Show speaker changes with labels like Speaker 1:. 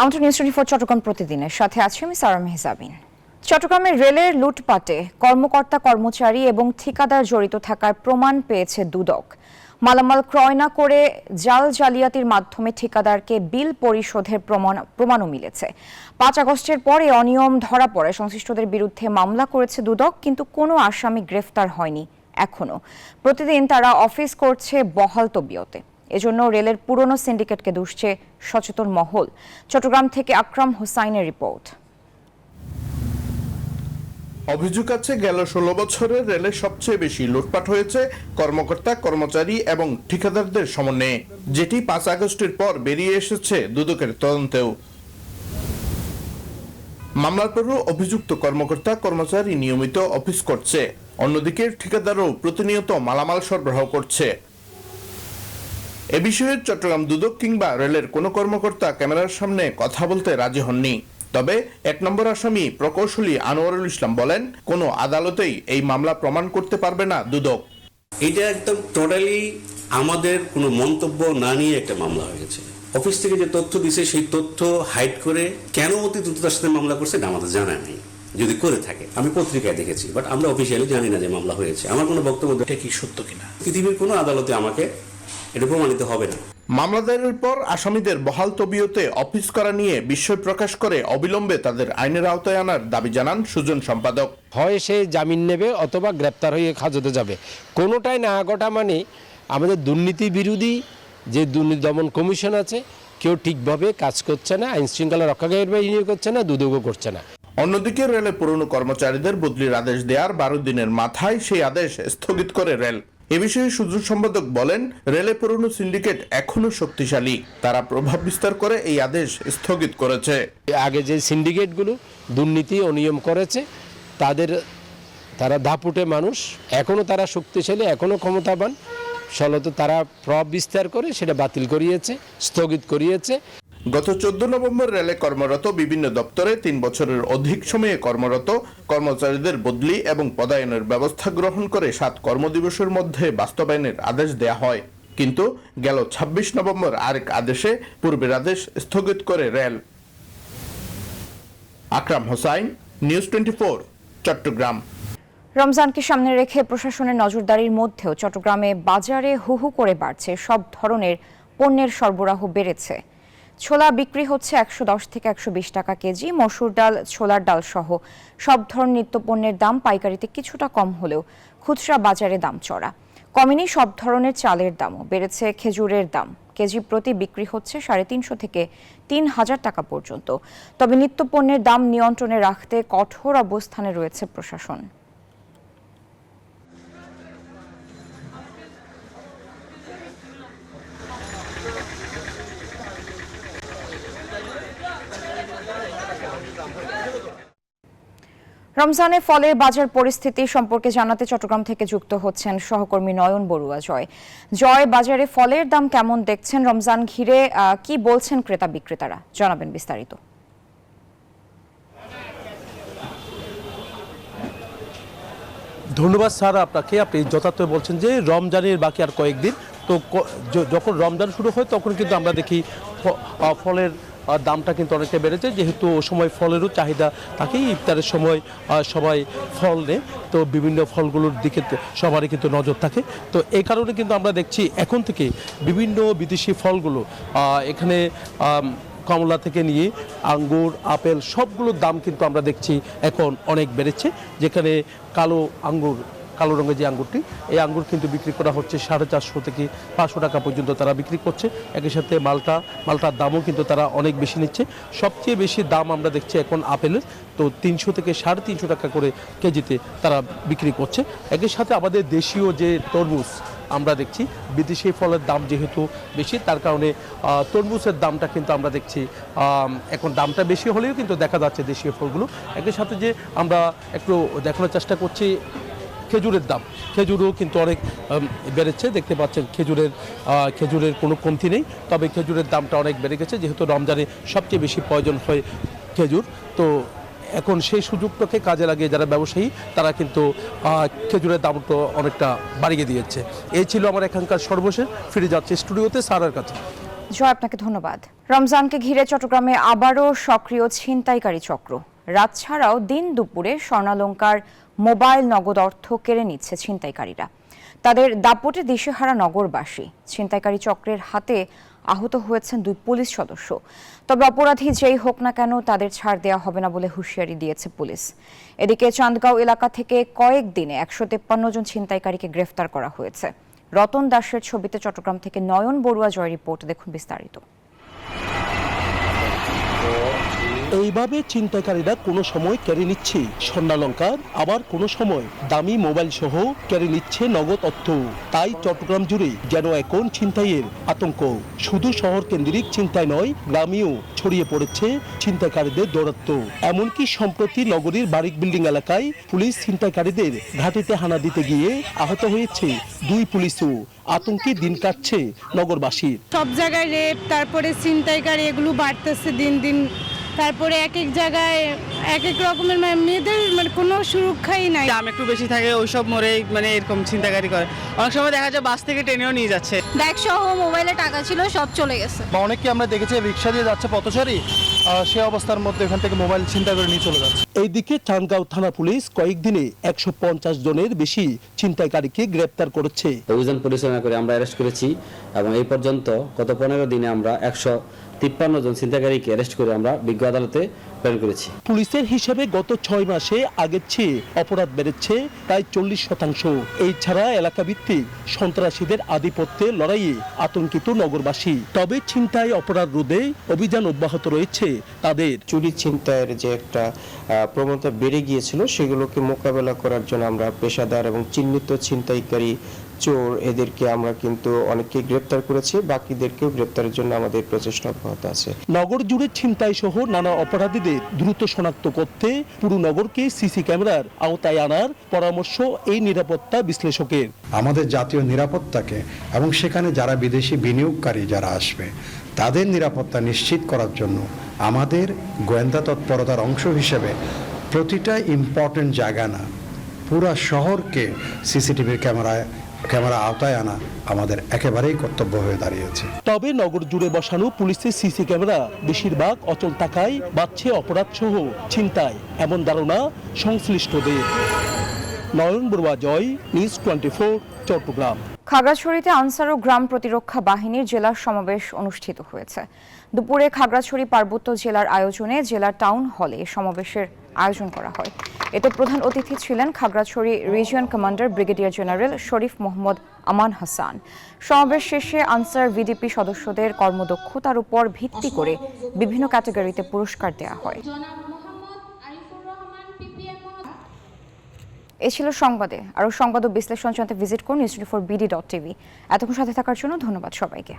Speaker 1: আমন্ত্রণ নিউজ 24 চট্টগ্রাম প্রতিদিনের সাথে আছি আমি সারা মেহজাবিন। চট্টগ্রামের রেলের লুটপাটে কর্মকর্তা কর্মচারী এবং ঠিকাদার জড়িত থাকার প্রমাণ পেয়েছে দুদক। মালামাল ক্রয় না করে জাল জালিয়াতির মাধ্যমে ঠিকাদারকে বিল পরিশোধের প্রমাণও মিলেছে। 5 আগস্টের পরে অনিয়ম ধরা পড়ে সংশ্লিষ্টদের বিরুদ্ধে মামলা করেছে দুদক, কিন্তু কোনো আসামি গ্রেফতার হয়নি এখনো। প্রতিদিন তারা অফিস করছে বহাল তবিয়তে। এজন্য রেলের পুরনো সিন্ডিকেটকে দুষছে সচেতন মহল। চট্টগ্রাম থেকে আকরাম হোসাইনের রিপোর্ট।
Speaker 2: অভিযোগ আছে গেল 16 বছরে রেলের সবচেয়ে বেশি লুটপাট হয়েছে কর্মকর্তা কর্মচারী এবং ঠিকাদারদের সমন্বয়ে, যেটি 5 আগস্টের পর বেরিয়ে এসেছে দুদকের তদন্তেও। মামলার পরও অভিযুক্ত কর্মকর্তা কর্মচারী নিয়মিত অফিস করছে, অন্যদিকে ঠিকাদারও প্রতিনিয়ত মালামাল সরবরাহ করছে। এ বিষয়ে চট্টগ্রাম দুদক কিংবা রেলের কোনো কর্মকর্তা ক্যামেরার সামনে কথা বলতে রাজি হননি। তবে 1 নম্বর আসামি প্রকৌশলী আনোয়ারুল ইসলাম বলেন, কোনো আদালতেই এই মামলা প্রমাণ করতে পারবে না দুদক।
Speaker 3: এটা একদম টোটালি আমাদের কোনো মন্তব্য না নিয়ে একটা মামলা হয়েছে। অফিস থেকে যে তথ্য দিছে সেই তথ্য হাইড করে কেন অতি দ্রুততার সাথে মামলা করছে এটা আমাদের জানা নেই। যদি করে থাকে আমি পত্রিকায় দেখেছি, বাট আমরা অফিসিয়ালি জানি না যে মামলা হয়েছে। আমার কোনো বক্তব্য এটা কি সত্য কিনা পৃথিবীর কোনো আদালতে আমাকে এটা প্রমাণিত হবে না।
Speaker 2: মামলা দায়েরের পর আসামিদের বহাল তবিয়তে অফিস করা নিয়ে বিস্ময় প্রকাশ করে অবিলম্বে তাদের আইনের আওতায় আনার দাবি জানান সুজন সম্পাদক।
Speaker 4: হয় সে জামিন নেবে অথবা গ্রেপ্তার হয়ে হাজতে যাবে, কোনোটাই না ঘটা মানে আমাদের দুর্নীতি বিরোধী যে দুর্নীতি দমন কমিশন আছে কেউ ঠিকভাবে কাজ করছে না, আইন শৃঙ্খলা রক্ষাকারী বাহিনী করছে না, দুদকও করছে না।
Speaker 2: অন্যদিকে রেলে পুরনো কর্মচারীদের বদলির আদেশ দেওয়ার 12 দিনের মাথায় সেই আদেশ স্থগিত করে রেল। এ বিষয়ে সুজন সম্পাদক বলেন, রেলে পুরনো সিন্ডিকেট এখনো শক্তিশালী, তারা প্রভাব বিস্তার করে এই আদেশ স্থগিত করেছে।
Speaker 4: আগে যে সিন্ডিকেটগুলো দুর্নীতি অনিয়ম করেছে তারা দাপুটে মানুষ, এখনো তারা শক্তিশালী, এখনো ক্ষমতাবান, ফলত তারা প্রভাব বিস্তার করে সেটা বাতিল করিয়েছে, স্থগিত করিয়েছে।
Speaker 2: গত 14 নভেম্বর রেলে কর্মরত বিভিন্ন দপ্তরে 3 বছরের অধিক সময়ে কর্মরত কর্মচারীদের বদলি এবং পদায়নের ব্যবস্থা গ্রহণ করে 7 কর্মদিবসের মধ্যে বাস্তবায়নের আদেশ দেয়া হয়। কিন্তু গেল 26 নভেম্বর আরেক আদেশে পূর্বের আদেশ স্থগিত করে রেল। আকরাম হোসাইন, নিউজ 24, চট্টগ্রাম।
Speaker 1: রমজানকে সামনে রেখে প্রশাসনের নজরদারির মধ্যেও চট্টগ্রামে বাজারে হু হু করে বাড়ছে সব ধরনের পণ্যের সরবরাহ বেড়েছে। ছোলা বিক্রি হচ্ছে 110 থেকে 120 টাকা কেজি। মসুর ডাল, ছোলার ডাল সহ সব ধরনের নিত্যপণ্যের দাম পাইকারিতে কিছুটা কম হলেও খুচরা বাজারে দাম চড়া। কমেনি সব ধরনের চালের দামও। বেড়েছে খেজুরের দাম, কেজি প্রতি বিক্রি হচ্ছে 350 থেকে 3000 টাকা পর্যন্ত। তবে নিত্যপণ্যের দাম নিয়ন্ত্রণে রাখতে কঠোর অবস্থানে রয়েছে প্রশাসন। রমজানে ফলের বাজার পরিস্থিতি সম্পর্কে জানাতে চট্টগ্রাম থেকে যুক্ত হচ্ছেন সহকর্মী নয়ন বড়ুয়া। জয়, বাজারে ফলের দাম কেমন দেখছেন? রমজান ঘিরে কি বলছেন ক্রেতা বিক্রেতারা, জানাবেন বিস্তারিত।
Speaker 5: ধন্যবাদ স্যার আপনাকে। আপনি যথার্থ বলছেন যে রমজানের বাকি আর কয়েকদিন, তো যখন রমজান শুরু হয় তখন কিন্তু আমরা দেখি ফলের দামটা কিন্তু অনেকটা বেড়েছে, যেহেতু ও সময় ফলেরও চাহিদা থাকে। ইফতারের সময় সবাই ফল নেয়, তো বিভিন্ন ফলগুলোর দিকে সবারই কিন্তু নজর থাকে। তো এই কারণে কিন্তু আমরা দেখছি এখন থেকে বিভিন্ন বিদেশি ফলগুলো এখানে কমলা থেকে নিয়ে আঙ্গুর, আপেল সবগুলোর দাম কিন্তু আমরা দেখছি এখন অনেক বেড়েছে। যেখানে কালো রঙের যে আঙ্গুরটি, এই আঙ্গুর কিন্তু বিক্রি করা হচ্ছে 450 থেকে 500 টাকা পর্যন্ত তারা বিক্রি করছে। একই সাথে মালটার দামও কিন্তু তারা অনেক বেশি নিচ্ছে। সবচেয়ে বেশি দাম আমরা দেখছি এখন আপেলের, তো 300 থেকে 350 টাকা করে কেজিতে তারা বিক্রি করছে। একই সাথে আমাদের দেশীয় যে তরমুজ আমরা দেখছি, বিদেশি ফলের দাম যেহেতু বেশি, তার কারণে তরমুজের দামটা কিন্তু আমরা দেখছি এখন দামটা বেশি হলেও কিন্তু দেখা যাচ্ছে দেশীয় ফলগুলো। একই সাথে যে আমরা একটু দেখানোর চেষ্টা করছি খেজুরের দাম, খেজুরও কিন্তু অনেক বেড়েছে। দেখতে পাচ্ছেন খেজুরের কোনো কমতি নেই, তবে খেজুরের দামটা অনেক বেড়ে গেছে, যেহেতু রমজানে সবচেয়ে বেশি প্রয়োজন হয় খেজুর। তো এখন সেই সুযোগটাকে কাজে লাগিয়ে যারা ব্যবসায়ী তারা কিন্তু খেজুরের দামটা অনেকটা বাড়িয়ে দিয়েছে। এই ছিল আমার এখানকার সর্বশেষ। ফিরে যাচ্ছে স্টুডিওতে সারার কাছে।
Speaker 1: জয়, আপনাকে ধন্যবাদ। রমজানকে ঘিরে চট্টগ্রামে আবারও সক্রিয় ছিনতাইকারী চক্র। রাত ছাড়াও দিন দুপুরে স্বর্ণালংকার, মোবাইল, নগদ অর্থ কেড়ে নিচ্ছে ছিনতাইকারীরা। তাদের দাপটে দিশেহারা নগরবাসী। ছিনতাইকারী চক্রের হাতে আহত হয়েছেন 2 পুলিশ সদস্য। তবে অপরাধী যেই হোক না কেন তাদের ছাড় দেওয়া হবে না বলে হুঁশিয়ারি দিয়েছে পুলিশ। এদিকে চান্দগাঁও এলাকা থেকে কয়েকদিনে 153 জন ছিনতাইকারীকে গ্রেফতার করা হয়েছে। রতন দাসের ছবিতে চট্টগ্রাম থেকে নয়ন বড়ুয়া জয় রিপোর্ট, দেখুন বিস্তারিত।
Speaker 5: এইভাবে ছিনতাইকারীরা কোনো সময় কেড়ে নিচ্ছে স্বর্ণালংকার, আবার কোনো সময় দামি মোবাইল সহ কেড়ে নিচ্ছে নগদ অর্থ। তাই চট্টগ্রাম জুড়ে যেন এখন ছিনতাইয়ের আতঙ্ক। শুধু শহর কেন্দ্রিক ছিনতাই নয়, গ্রামেও ছড়িয়ে পড়েছে ছিনতাইকারীদের দৌরাত্ম্য। এমনকি সম্প্রতি নগরীর বারিক বিল্ডিং এলাকায় পুলিশ ছিনতাইকারীদের ঘাঁটিতে হানা দিতে গিয়ে আহত হয়েছে 2 পুলিশও। আতঙ্কে দিন কাটছে নগরবাসীর।
Speaker 6: সব জায়গায় রেপ, তারপরে ছিনতাইকারী এগুলো বাড়তেছে দিন দিন। তারপরে এক এক জায়গায় এক এক রকমের মেয়েদের কোনো সুরক্ষাই নাই।
Speaker 7: দাম একটু বেশি থাকে ওইসব মোড়ে এরকম ছিনতাইকারী করে। অনেক সময় দেখা যায় বাস থেকে টেনেও নিয়ে যাচ্ছে।
Speaker 6: ব্যাগ সহ মোবাইলে টাকা ছিল, সব চলে গেছে।
Speaker 8: বা অনেককে আমরা দেখেছি রিক্সা দিয়ে যাচ্ছে পথচারী, সে অবস্থার মধ্যে এখান থেকে মোবাইল ছিনতাই করে নিয়ে চলে যাচ্ছে।
Speaker 5: এইদিকে চান্দগাঁও থানা পুলিশ কয়েকদিনে 150 জনের বেশি ছিনতাইকারীকে গ্রেপ্তার করেছে।
Speaker 9: অভিযান পরিচালনা করে আমরা অ্যারেস্ট করেছি এবং এই পর্যন্ত গত 15 দিনে আমরা 153 জন ছিনতাইকারীকে অ্যারেস্ট করে আমরা বিজ্ঞ আদালতে প্রেরণ করেছি।
Speaker 5: পুলিশের হিসেবে গত 6 মাসে আগের চেয়ে অপরাধ বেড়েছে প্রায় 40%। এই ছাড়া এলাকা ভিত্তিক সন্ত্রাসীদের আধিপত্যে লড়াইয়ে আতঙ্কিত নগরবাসী। তবে ছিনতাই অপরাধ রোধে অভিযান অব্যাহত রয়েছে তাদের।
Speaker 10: চুরি ছিনতাইয়ের যে একটা প্রবণতা বেড়ে গিয়েছিল, সেগুলোকে মোকাবেলা করার জন্য আমরা পেশাদার এবং চিহ্নিত ছিনতাইকারী, চোর, এদেরকে আমরা কিন্তু অনেককে গ্রেপ্তার করেছি। বাকিদেরকেও গ্রেপ্তারের জন্য আমাদের প্রচেষ্টা অব্যাহত আছে।
Speaker 5: নগর জুড়ে ছিনতাই সহ নানা অপরাধীদের দ্রুত শনাক্ত করতে পুরো নগরকে সিসি ক্যামেরার আওতায় আনার পরামর্শ এই নিরাপত্তা বিশ্লেষকের।
Speaker 11: আমাদের জাতীয় নিরাপত্তাকে এবং সেখানে যারা বিদেশি বিনিয়োগকারী যারা আসবে তাদের নিরাপত্তা নিশ্চিত করার জন্য আমাদের গোয়েন্দা তৎপরতার অংশ হিসেবে প্রতিটা ইম্পর্টেন্ট জায়গা না, পুরা শহরকে সিসিটিভির ক্যামেরা আওতায় আনা আমাদের একেবারেই কর্তব্য হয়ে দাঁড়িয়েছে।
Speaker 5: তবে নগর জুড়ে বসানো পুলিশের সিসি ক্যামেরা বেশিরভাগ অচল থাকায় বাড়ছে অপরাধ সহ ছিনতাই, এমন ধারণা সংশ্লিষ্টদের। নয়ন বড়ুয়া জয়, নিউজ 24, চট্টগ্রাম।
Speaker 1: খাগড়াছড়িতে আনসার ও গ্রাম প্রতিরক্ষা বাহিনীর জেলা সমাবেশ অনুষ্ঠিত হয়েছে। দুপুরে খাগড়াছড়ি পার্বত্য জেলার আয়োজনে জেলা টাউন হলে সমাবেশের আয়োজন করা হয়। এতে প্রধান অতিথি ছিলেন Khagrachari region commander brigadier general Sharif Mohammad Aman Hasan. সমাবেশ শেষে আনসার ভিডিপি সদস্যদের কর্মদক্ষতার উপর ভিত্তি করে বিভিন্ন ক্যাটাগরিতে পুরস্কার দেওয়া হয়। এ ছিল সংবাদে। আরও সংবাদ ও বিশ্লেষণ জানতে ভিজিট করুন news24bd.tv। এতক্ষণ সাথে থাকার জন্য ধন্যবাদ সবাইকে।